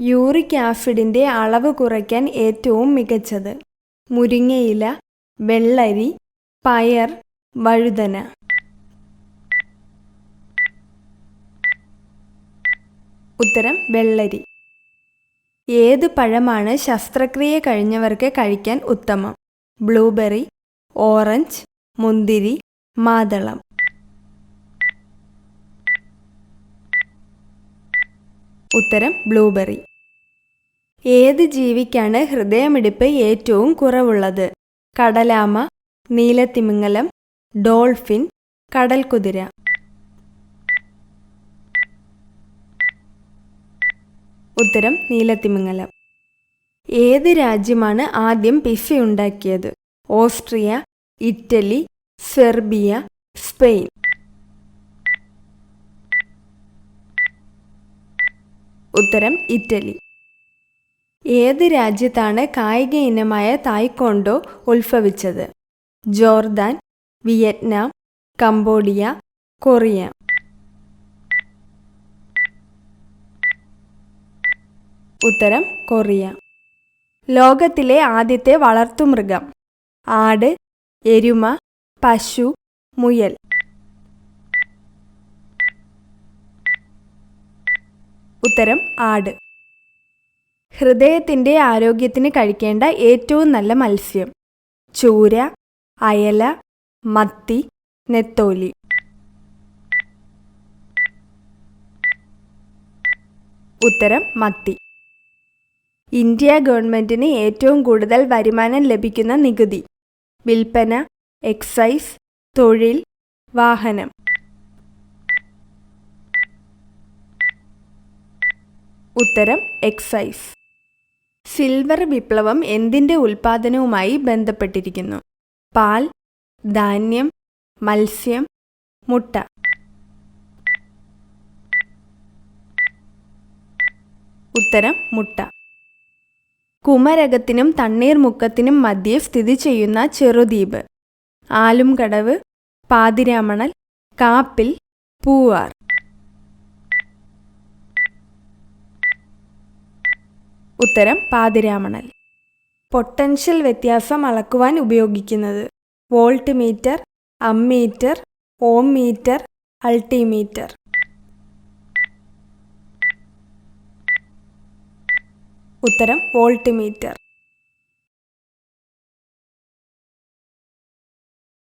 Uric ആസിഡിൻ്റെ അളവ് കുറയ്ക്കാൻ ഏറ്റവും മികച്ചത്? മുരിങ്ങയില, വെള്ളരി, പയർ, വഴുതന. ഉത്തരം വെള്ളരി. ഏത് പഴമാണ് ശസ്ത്രക്രിയ കഴിഞ്ഞവർക്ക് കഴിക്കാൻ ഉത്തമം? ബ്ലൂബെറി, ഓറഞ്ച്, മുന്തിരി, മാതളം. ഉത്തരം ബ്ലൂബെറി. ഏത് ജീവിക്കാണ് ഹൃദയമിടിപ്പ് ഏറ്റവും കുറവുള്ളത്? കടലാമ, നീലത്തിമിംഗലം, ഡോൾഫിൻ, കടൽക്കുതിര. ഉത്തരം നീലത്തിമിംഗലം. ഏത് രാജ്യമാണ് ആദ്യം പിസ്സ ഉണ്ടാക്കിയത്? Austria, Italy, Serbia, Spain. ഉത്തരം ഇറ്റലി. ഏത് രാജ്യത്താണ് കായിക ഇനമായ തായ്ക്കൊണ്ടോ ഉത്ഭവിച്ചത്? Jordan, Vietnam, Cambodia, Korea. ഉത്തരം കൊറിയ. ലോകത്തിലെ ആദ്യത്തെ വളർത്തുമൃഗം? ആട്, എരുമ, പശു, മുയൽ. ഉത്തരം ആട്. ഹൃദയത്തിൻ്റെ ആരോഗ്യത്തിന് കഴിക്കേണ്ട ഏറ്റവും നല്ല മത്സ്യം? ചൂര, അയല, മത്തി, നെത്തോലി. ഉത്തരം മത്തി. ഇന്ത്യ ഗവൺമെൻറ്റിന് ഏറ്റവും കൂടുതൽ വരുമാനം ലഭിക്കുന്ന നികുതി? വിൽപ്പന, എക്സൈസ്, തൊഴിൽ, വാഹനം. ഉത്തരം എക്സൈസ്. സിൽവർ വിപ്ലവം എന്തിൻ്റെ ഉൽപ്പാദനവുമായി ബന്ധപ്പെട്ടിരിക്കുന്നു? പാൽ, ധാന്യം, മത്സ്യം, മുട്ട. ഉത്തരം മുട്ട. കുമരകത്തിനും തണ്ണീർമുക്കത്തിനും മധ്യേ സ്ഥിതി ചെയ്യുന്ന ചെറുദ്വീപ്? ആലുംകടവ്, പാതിരാമണൽ, കാപ്പിൽ, പൂവാർ. ഉത്തരം പാതിരാമണൽ. പൊട്ടൻഷ്യൽ വ്യത്യാസം അളക്കുവാൻ ഉപയോഗിക്കുന്നത്? വോൾട്ട് മീറ്റർ, അമ്മീറ്റർ, ഓം മീറ്റർ, അൾട്ടിമീറ്റർ. ഉത്തരം വോൾട്ട് മീറ്റർ.